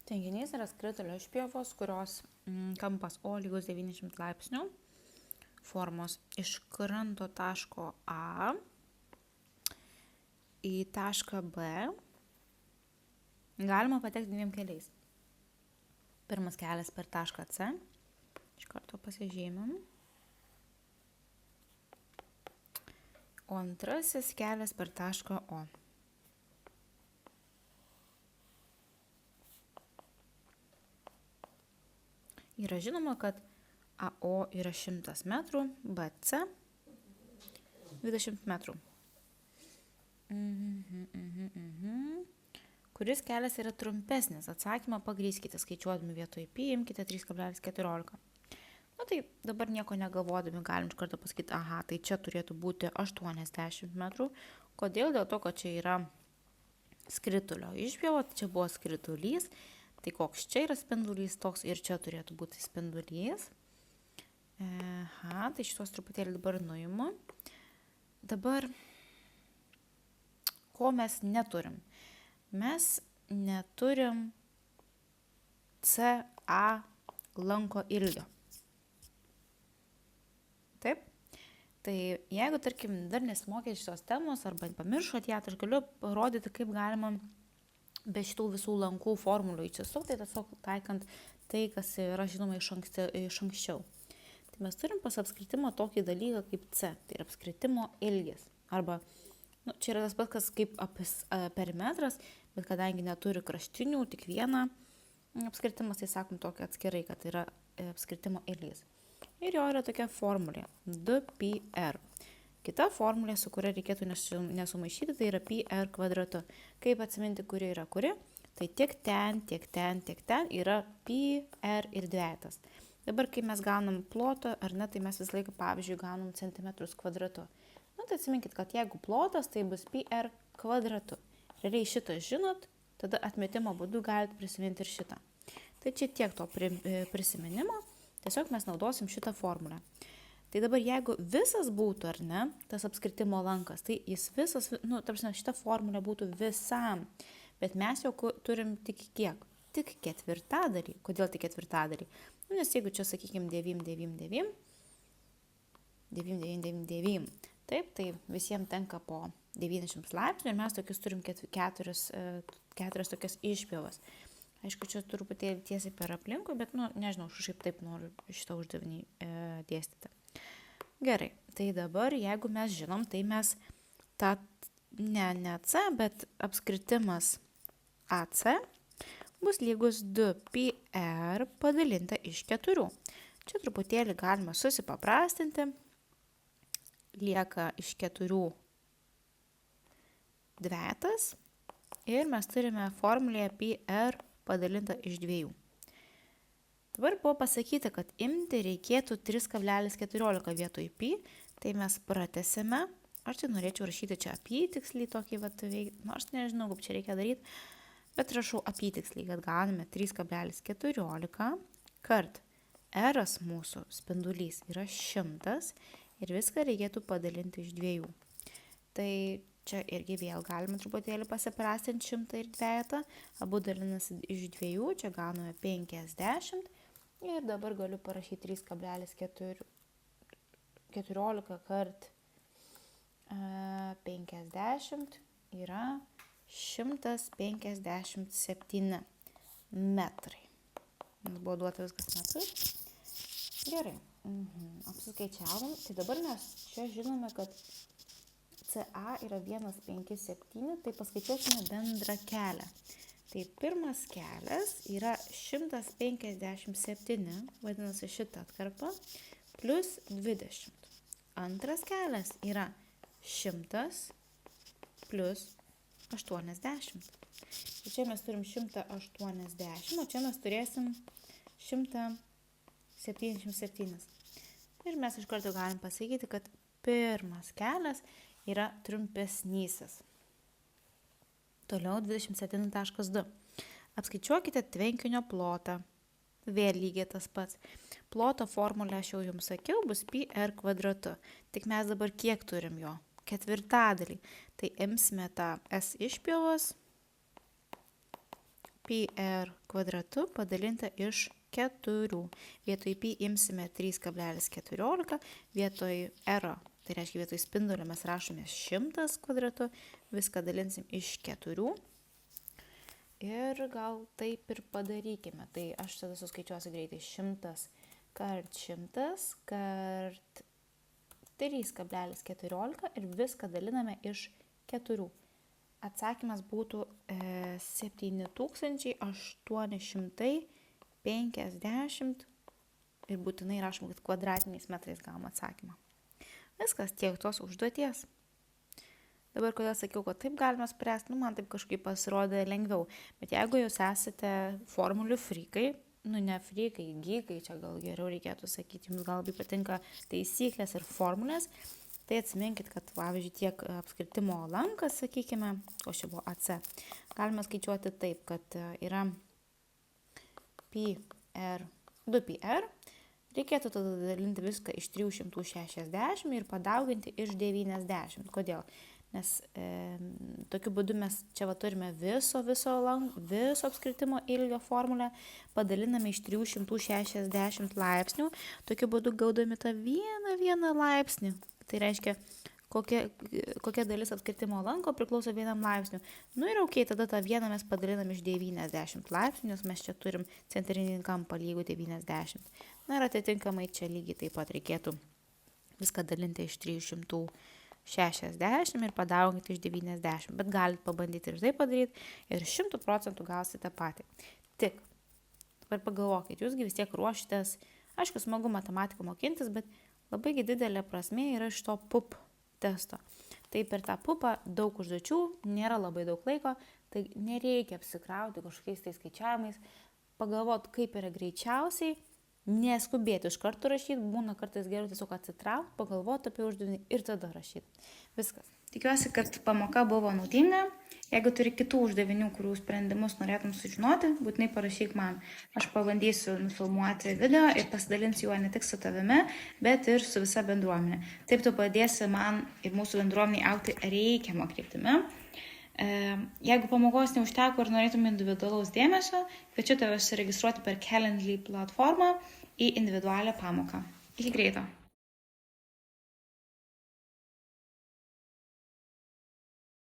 Tvenkinys yra skritulio išpjovos, kurios kampas O lygus 90 laipsnių formos iš kranto taško A į tašką B galima patekti dviem keliais. Pirmas kelias per tašką C, iš karto pasižymim. O antrasis kelias per tašką O. Yra žinoma, kad AO yra 100 metrų, BC 20 metrų. Kuris kelias yra trumpesnis? Atsakymą pagrįskite, skaičiuodami vietoj pi, imkite 3,14. Na tai dabar nieko negalvodami galim iš karto pasakyti, aha, tai čia turėtų būti 80 metrų. Kodėl? Dėl to, kad čia yra skritulio išpjovo, čia buvo skritulys. Tai koks čia yra spindulys, toks ir čia turėtų būti spindulys. Tai šitos truputėlį dabar nuimu. Dabar, ko mes neturim? Mes neturim CA lanko ilgio. Taip? Tai jeigu, tarkim, dar nesimokė šitos temos arba pamiršot ją, tai aš galiu parodyti, kaip galima be šitų visų lankų formulių įsisukti, tai tiesiog taikant tai, kas yra žinoma iš anksčiau. Tai mes turim pas apskritimą tokį dalyką kaip C, tai yra apskritimo ilgis. Arba, čia yra tas pats, kas kaip perimetras, bet kadangi neturi kraštinių, tik vieną apskritimas, tai sakom tokį atskirai, kad yra apskritimo ilgis. Ir jo yra tokia formulė 2πr. Kita formulė, su kuria reikėtų nesumaišyti, tai yra πr kvadratu. Kaip atsiminti, kuri yra kuri? Tai tiek ten yra πr ir dvejetas. Dabar, kai mes gaunam plotą, ar ne, tai mes visą laiką, pavyzdžiui, gaunam centimetrus kvadratu. Tai atsiminkit, kad jeigu plotas, tai bus πr kvadratu. Realiai šitą žinot, tada atmetimo būdu galite prisiminti ir šitą. Tai čia tiek to prisiminimo, tiesiog mes naudosim šitą formulę. Tai dabar jeigu visas būtų, ar ne, tas apskritimo lankas, tai jis visas, šita formulė būtų visam, bet mes jau turim tik kiek? Tik ketvirtadalį. Kodėl tik ketvirtadalį? Nes jeigu čia, sakykime, 9, taip, tai visiems tenka po 90 laipsnių ir mes tokius turim keturias tokias išpjovas. Aišku, čia truputėlį tiesiai per aplinkui, bet, nežinau, šiaip taip noriu šitą uždavinį dėstyti. Gerai, tai dabar, jeigu mes žinom, tai mes tą, ne C, bet apskritimas AC bus lygus 2πr padalinta iš 4. Čia truputėlį galima susipaprastinti. Lieka iš 4 dvejetas ir mes turime formulėje πr padalinta iš 2. Dabar buvo pasakyta, kad imti reikėtų 3,14 vietoj pi, tai mes pratęsime. Aš tai norėčiau rašyti čia apytiksliai tokį, nors nežinau, kaip čia reikia daryti, bet rašau apytiksliai, kad gauname 3,14 kart r mūsų spindulys yra 100 ir viską reikėtų padalinti iš 2. Tai čia irgi vėl galime truputėlį pasiprastinti 100 ir dvejetą, abu dalinasi iš 2, čia gauname 50 ir dabar galiu parašyti 3,14 kart 50 yra 157 metrai. Mums buvo duota viskas metrai. Gerai, apsiskaičiavom. Tai dabar mes čia žinome, kad CA yra 157, tai paskaičiuosime bendrą kelią. Tai pirmas kelias yra 157, vadinasi šitą atkarpą, plus 20. Antras kelias yra 100 plus 80. Ir čia mes turim 180, o čia mes turėsim 177. Ir mes iš karto galim pasakyti, kad pirmas kelias yra trumpesnysis. Toliau 27.2. Apskaičiuokite tvenkinio plotą. Vėl lygiai tas pats. Ploto formulę aš jau jums sakiau, bus πr kvadratu. Tik mes dabar kiek turim jo? Ketvirtadalį. Tai imsime tą S išpjovos. πr kvadratu padalinta iš 4. Vietoj pi imsime 3,14, vietoj r, tai reiškia vietoj spindulio mes rašome 100 kvadratu, viską dalinsim iš 4. Ir gal taip ir padarykime. Tai aš tada suskaičiuosiu greitai 100 kart 100 kart 3,14 ir viską daliname iš 4. Atsakymas būtų 7850 ir būtinai rašom, kad kvadratiniais metrais gavom atsakymą. Viskas, tiek tos užduoties. Dabar, kodėl sakiau, kad taip galima spręsti, man taip kažkaip pasirodė lengviau. Bet jeigu jūs esate formulių frikai, ne frikai, gykai, čia gal geriau reikėtų sakyti, jums gal labai patinka taisyklės ir formulės, tai atsiminkit, kad, pavyzdžiui, tiek apskritimo lankas, sakykime, o čia buvo AC, galime skaičiuoti taip, kad yra PR, 2PR, reikėtų tada dalinti viską iš 360 ir padauginti iš 90. Kodėl? Nes tokiu būdu mes čia turime viso apskritimo ilgio formulę, padaliname iš 360 laipsnių, tokiu būdu gaudami tą vieną laipsnį. Tai reiškia, kokia dalis apskritimo lanko priklauso 1 laipsniu. Ir tada tą vieną mes padalinam iš 90 laipsnių, nes mes čia turim centrinį kampą lygų 90. Ir atitinkamai čia lygiai taip pat reikėtų viską dalinti iš 360 ir padauginti iš 90. Bet galite pabandyti ir tai padaryti ir 100% gausite patį. Tik, dabar pagalvokit, jūsgi vis tiek ruošitės, aišku, smagu matematiką mokintis, bet labai didelė prasmė yra iš to PUP testo. Tai per tą PUPą daug užduočių, nėra labai daug laiko, tai nereikia apsikrauti kažkokiais tai skaičiavimais, pagalvot, kaip yra greičiausiai, neskubėti iš karto rašyti, būna kartais geriau tiesiog atsitraukti, pagalvoti apie uždavinį ir tada rašyti. Viskas. Tikiuosi, kad pamoka buvo naudinga. Jeigu turi kitų uždavinių, kurių sprendimus norėtum sužinoti, būtinai parašyk man. Aš pabandysiu nufilmuoti video ir pasidalinsiu juo ne tik su tavimi, bet ir su visa bendruomenė. Taip tu padėsi man ir mūsų bendruomeniai augti reikiamą kryptimi. Jeigu pamokos neužteko ir norėtum individualaus dėmesio, kviečiu tave užsiregistruoti per Calendly platformą į individualią pamoką. Iki greito.